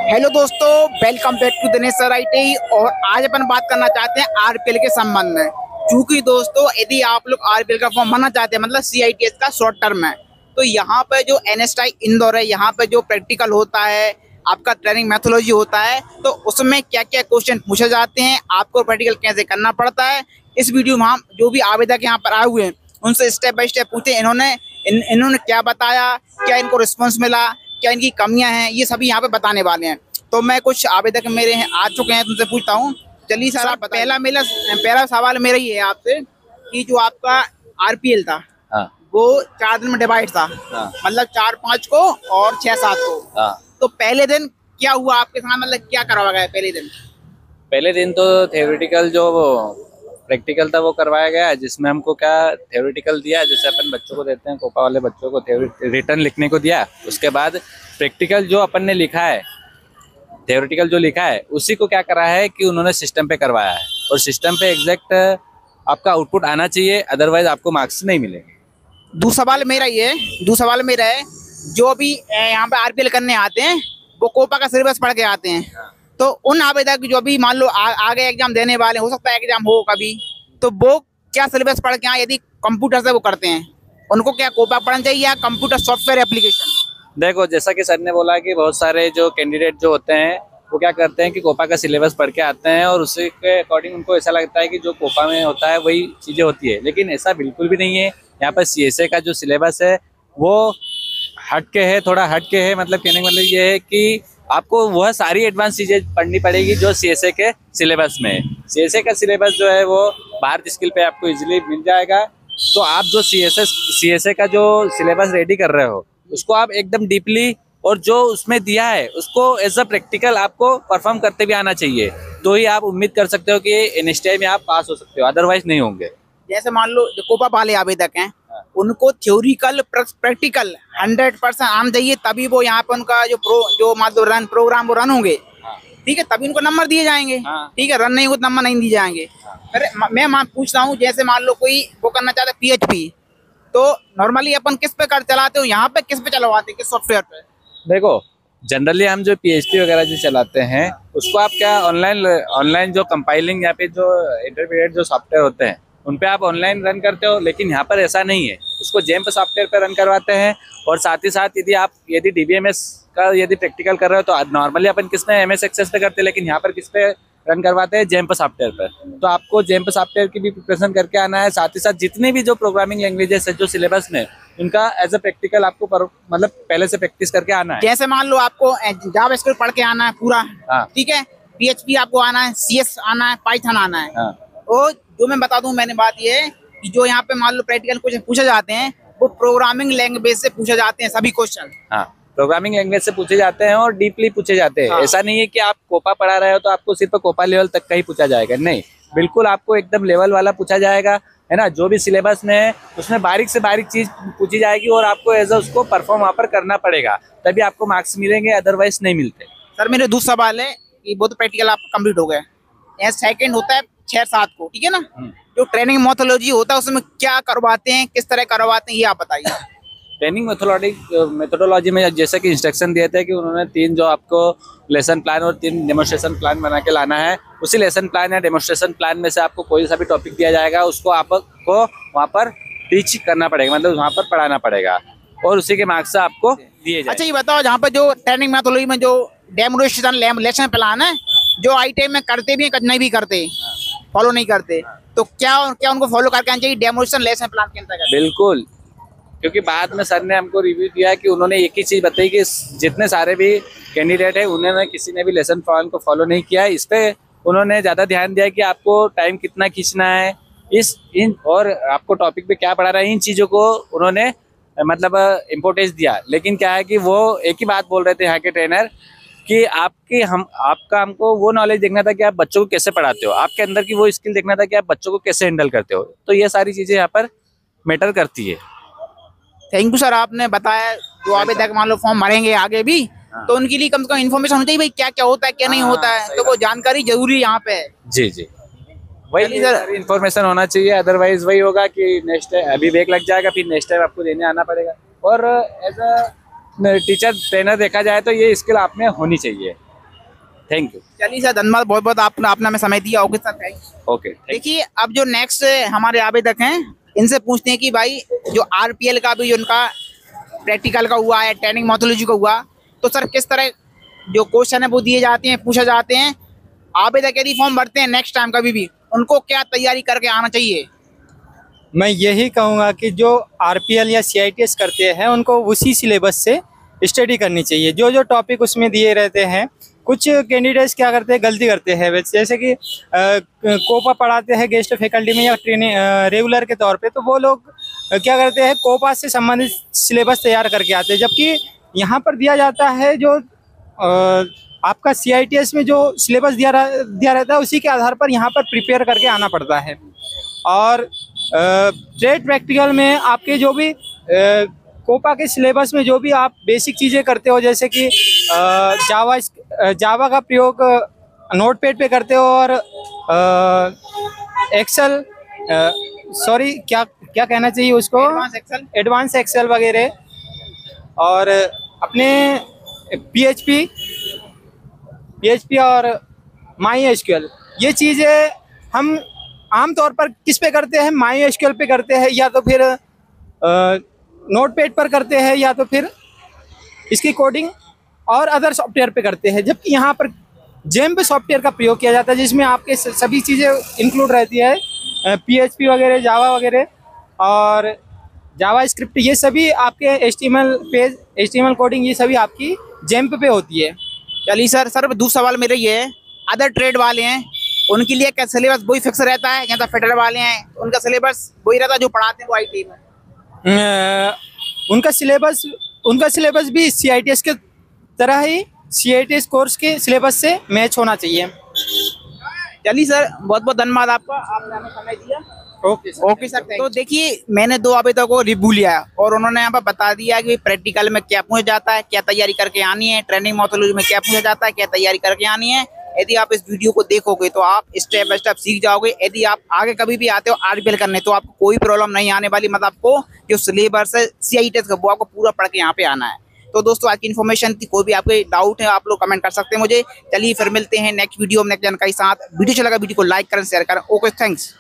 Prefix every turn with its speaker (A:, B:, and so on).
A: Hello दोस्तों, welcome back to Dinesh sir IT। और आज अपन बात करना चाहते हैं आरपीएल के संबंध में। क्योंकि दोस्तों, यदि आप लोग आरपीएल का फॉर्म भरना चाहते हैं, मतलब CITS का शॉर्ट टर्म है, तो यहाँ पे जो NSTI इंदौर है, यहाँ पे जो प्रैक्टिकल होता है, आपका ट्रेनिंग मैथोलॉजी होता है, तो उसमें क्या क्या क्वेश्चन पूछे जाते हैं, आपको प्रैक्टिकल कैसे करना पड़ता है, इस वीडियो में हम जो भी आवेदक यहाँ पर आए हुए हैं उनसे स्टेप बाय स्टेप पूछे। इन्होंने क्या बताया, क्या इनको रिस्पॉन्स मिला, क्या इनकी कमियां हैं, ये सभी यहाँ पे बताने वाले हैं। तो मैं कुछ आवेदक मेरे हैं आ चुके हैं, तुमसे पूछता हूँ। चलिए सर, आप पहला सवाल मेरा ही है आपसे कि जो आपका आरपीएल था,
B: हाँ,
A: वो 4 दिन में डिवाइड था।
B: हाँ,
A: मतलब 4-5 को और 6-7 को।
B: हाँ।
A: तो पहले दिन क्या हुआ आपके साथ, मतलब क्या करवाया गया पहले दिन?
B: पहले दिन तो थ्योरेटिकल जो प्रैक्टिकल था वो करवाया गया, जिसमें हमको क्या थ्योरेटिकल दिया, जैसे अपन बच्चों को देते हैं, कोपा वाले बच्चों को रिटर्न लिखने को दिया। उसके बाद प्रैक्टिकल जो अपन ने लिखा है, थ्योरेटिकल जो लिखा है, उसी को क्या करा है कि उन्होंने सिस्टम पे करवाया है। और सिस्टम पे एग्जैक्ट आपका आउटपुट आना चाहिए, अदरवाइज आपको मार्क्स नहीं मिलेंगे।
A: दूसरा सवाल मेरा है, जो भी यहाँ पे आरपीएल करने आते हैं वो कोपा का सिलेबस पढ़ के आते हैं। तो उन आवेदक जो भी मान लो आगे एग्जाम देने वाले, हो सकता है एग्जाम हो कभी, तो वो क्या सिलेबस पढ़ के आए? यदि कंप्यूटर से वो करते हैं, उनको क्या कोपा पढ़ना चाहिए या कंप्यूटर सॉफ्टवेयर एप्लीकेशन?
B: देखो, जैसा कि सर ने बोला कि बहुत सारे जो कैंडिडेट जो होते हैं वो क्या करते हैं कि कोपा का सिलेबस पढ़ के आते हैं और उसी के अकॉर्डिंग उनको ऐसा लगता है कि जो कोपा में होता है वही चीज़ें होती है, लेकिन ऐसा बिल्कुल भी नहीं है। यहाँ पर CSA का जो सिलेबस है वो हट के है, थोड़ा हट के है। मतलब कहने का मतलब ये है कि आपको वह सारी एडवांस चीज़ें पढ़नी पड़ेगी जो CSA के सिलेबस में है। CSA का सिलेबस जो है वो भारत स्किल पे आपको इजीली मिल जाएगा। तो आप जो CSA का जो सिलेबस रेडी कर रहे हो, उसको आप एकदम डीपली, और जो उसमें दिया है उसको एज अ प्रैक्टिकल आपको परफॉर्म करते भी आना चाहिए। तो ही आप उम्मीद कर सकते हो कि NSTI में आप पास हो सकते हो, अदरवाइज नहीं होंगे।
A: जैसे मान लो जो कोपा वाले आवेदक हैं, उनको थ्योरिकल प्रैक्टिकल 100% आना चाहिए, तभी वो यहाँ पे उनका जो मान लो प्रोग्राम वो रन होंगे। ठीक है, तभी उनको नंबर दिए जाएंगे। ठीक है, रन नहीं हो तो नंबर नहीं दिए जाएंगे। फिर मैं पूछता हूँ, जैसे मान लो कोई वो करना चाहता है PHP, तो नॉर्मली अपन किस पे कर चलाते हो, यहाँ पे किस पे चलवाते हैं, किस सॉफ्टवेयर पे?
B: देखो, जनरली हम जो PHP वगैरह जो चलाते हैं उसको आप क्या ऑनलाइन जो कंपाइलिंग या फिर जो इंटरमीडिएट जो सॉफ्टवेयर होते हैं उन पे आप ऑनलाइन रन करते हो, लेकिन यहाँ पर ऐसा नहीं है। उसको जेम्प सॉफ्टवेयर पे रन करवाते हैं। और साथ ही साथ यदि DBMS का यदि प्रैक्टिकल कर रहे हो तो नॉर्मली अपन किस में MS एक्सेस पे करते हैं, लेकिन यहाँ पर किस पे रन करवाते हैं, जेम्प सॉफ्टवेयर पर। तो आपको जेम्प सॉफ्टवेयर की भी प्रिपरेशन करके आना है। साथ ही साथ जितने भी जो प्रोग्रामिंग लैंग्वेजेस है जो सिलेबस में, उनका एज अ प्रैक्टिकल आपको मतलब पहले से प्रैक्टिस करके आना है।
A: जैसे मान लो आपको जावास्क्रिप्ट पढ़ के आना है पूरा।
B: हाँ।
A: ठीक है, PHP आपको आना है, CS आना है, पाइथन आना है।
B: हाँ।
A: और जो मैं बता दूं, मैंने बात ये है कि जो यहाँ पे मान लो प्रैक्टिकल क्वेश्चन पूछे जाते हैं, वो प्रोग्रामिंग लैंग्वेज से पूछे जाते हैं सभी क्वेश्चन।
B: हाँ, प्रोग्रामिंग लैंग्वेज से पूछे जाते हैं और डीपली पूछे जाते हैं।
A: हाँ।
B: ऐसा नहीं है कि आप कोपा पढ़ा रहे हो तो आपको सिर्फ कोपा लेवल तक का ही पूछा जाएगा, नहीं, बिल्कुल आपको एकदम लेवल वाला पूछा जाएगा, है ना। जो भी सिलेबस में है उसमें बारीक से बारीक चीज पूछी जाएगी और आपको एज उसको परफॉर्म वहाँ पर करना पड़ेगा, तभी आपको मार्क्स मिलेंगे, अदरवाइज नहीं मिलते।
A: सर, मेरे दूसरा सवाल है कि वो तो प्रैक्टिकल आपका कंप्लीट हो गया, सेकंड होता है 6-7 को, ठीक है ना। जो ट्रेनिंग मेथोडोलॉजी होता है उसमें क्या करवाते हैं, किस तरह करवाते हैं, ये आप बताइए।
B: ट्रेनिंग मेथोडोलॉजी में जैसे कि इंस्ट्रक्शन दिए थे कि उन्होंने 3 जो आपको लेसन प्लान और 3 डेमोन्स्ट्रेशन प्लान बना के लाना है। उसी लेसन प्लान या डेमोन्स्ट्रेशन प्लान में से आपको कोई सा भी टॉपिक दिया जाएगा, उसको आपको वहाँ पर टीच करना पड़ेगा, मतलब वहाँ पर पढ़ाना पड़ेगा, और उसी के मार्क्स आपको दिए जाएंगे।
A: अच्छा, ये बताओ, जहाँ पर जो ट्रेनिंग मेथोडोलॉजी में जो डेमोन्स्ट्रेशन लेसन प्लान है, जो ITI में करते भी हैं, नहीं भी करते, फॉलो नहीं करते, तो क्या उनको फॉलो करके आना चाहिए डेमोन्स्ट्रेशन लेसन प्लान के अंतर्गत?
B: बिल्कुल, क्योंकि बाद में सर ने हमको रिव्यू दिया कि उन्होंने एक ही चीज़ बताई कि जितने सारे भी कैंडिडेट है उन्होंने किसी ने भी लेसन प्लान को फॉलो नहीं किया। इस पे उन्होंने ज़्यादा ध्यान दिया कि आपको टाइम कितना खींचना है, और आपको टॉपिक पे क्या पढ़ा रहा है, इन चीज़ों को उन्होंने मतलब इम्पोर्टेंस दिया। लेकिन क्या है कि वो एक ही बात बोल रहे थे यहाँ के ट्रेनर कि आपका हमको वो नॉलेज देखना था कि आप बच्चों को कैसे पढ़ाते हो, आपके अंदर की वो स्किल देखना था कि आप बच्चों को कैसे हैंडल करते हो। तो ये सारी चीज़ें यहाँ पर मैटर करती है।
A: थैंक यू सर, आपने बताया। जो आवेदक मान लो फॉर्म भरेंगे आगे भी, तो उनके लिए कम से कम इन्फॉर्मेशन होनी चाहिए भाई, क्या क्या होता है, क्या नहीं होता है, तो वो जानकारी जरूरी यहाँ पे है।
B: जी जी, वही सर इन्फॉर्मेशन होना चाहिए, अदरवाइज वही होगा कि नेक्स्ट अभी बैक लग जाएगा, फिर नेक्स्ट टाइम आपको देने आना पड़ेगा। और एज अ टीचर ट्रेनर देखा जाए तो ये स्किल आप में होनी चाहिए। Thank you.
A: चलिए सर, धन्यवाद, बहुत बहुत आपने हमें समय दिया। Okay sir, thanks.
B: ओके।
A: देखिए, अब जो नेक्स्ट हमारे आवेदक हैं, इनसे पूछते हैं कि भाई जो आरपीएल का भी उनका प्रैक्टिकल का हुआ है, ट्रेनिंग मेथोडोलॉजी का हुआ, तो सर किस तरह जो क्वेश्चन है वो दिए जाते हैं, पूछे जाते हैं। आवेदक यदि फॉर्म भरते हैं नेक्स्ट टाइम कभी भी, उनको क्या तैयारी करके आना चाहिए?
C: मैं यही कहूँगा कि जो आरपीएल या सीआईटीएस करते हैं उनको उसी सिलेबस से स्टडी करनी चाहिए। जो जो टॉपिक उसमें दिए रहते हैं, कुछ कैंडिडेट्स क्या करते हैं, गलती करते हैं, जैसे कि कोपा पढ़ाते हैं गेस्ट फैकल्टी में या ट्रेनिंग रेगुलर के तौर पे, तो वो लोग क्या करते हैं, कोपा से संबंधित सिलेबस तैयार करके आते हैं। जबकि यहाँ पर दिया जाता है जो आपका सीआईटीएस में जो सिलेबस दिया रहता है, उसी के आधार पर यहाँ पर प्रिपेयर करके आना पड़ता है। और ट्रेड प्रैक्टिकल में आपके जो भी कोपा के सिलेबस में जो भी आप बेसिक चीज़ें करते हो, जैसे कि जावा का प्रयोग नोटपैड पे करते हो, और एक्सेल क्या कहना चाहिए उसको, एडवांस एक्सेल वगैरह, और अपने पीएचपी और माई एसक्यूएल, ये चीज़ें हम आमतौर पर किस पे करते हैं, माई एसक्यूएल पे करते हैं, या तो फिर नोटपैड पर करते हैं, या तो फिर इसकी कोडिंग और अदर सॉफ्टवेयर पे करते हैं। जबकि यहाँ पर जेम्प सॉफ्टवेयर का प्रयोग किया जाता है, जिसमें आपके सभी चीज़ें इंक्लूड रहती है, पीएचपी वगैरह, जावा वगैरह और जावा स्क्रिप्ट, ये सभी आपके एचटीएमएल कोडिंग, ये सभी आपकी जेम्प पे होती है।
A: चलिए सर, दूसरा सवाल मेरा ये है, अदर ट्रेड वाले हैं उनके लिए क्या सिलेबस वही फिक्स रहता है? जैसा फेडरल वाले हैं उनका सिलेबस वही रहता है जो पढ़ाते हैं वो आईटी में?
C: उनका सिलेबस भी सीआईटीएस के तरह ही सीआईटीएस कोर्स के सिलेबस से मैच होना चाहिए।
A: चलिए सर, बहुत बहुत धन्यवाद आपका, आपने हमें समय दिया। Okay sir. तो देखिए, मैंने 2 आवेदकों को रिव्यू लिया और उन्होंने यहाँ पर बता दिया कि प्रैक्टिकल में क्या पूछा जाता है, क्या तैयारी करके आनी है, ट्रेनिंग मेथोडोलॉजी में क्या पूछा जाता है, क्या तैयारी करके आनी है। यदि आप इस वीडियो को देखोगे तो आप स्टेप बाय स्टेप सीख जाओगे। यदि आप आगे कभी भी आते हो आरपीएल करने, तो आपको कोई प्रॉब्लम नहीं आने वाली। मतलब आपको जो सिलेबस है सीआईटीएस का, वो आपको पूरा पढ़ के यहाँ पे आना है। तो दोस्तों, आज की इन्फॉर्मेशन थी। कोई भी आपके डाउट है आप लोग कमेंट कर सकते हैं मुझे। चलिए फिर मिलते हैं नेक्स्ट वीडियो में नेक्स्ट जानकारी के साथ। वीडियो अच्छा लगा वीडियो को लाइक करें, शेयर करें। Okay, thanks.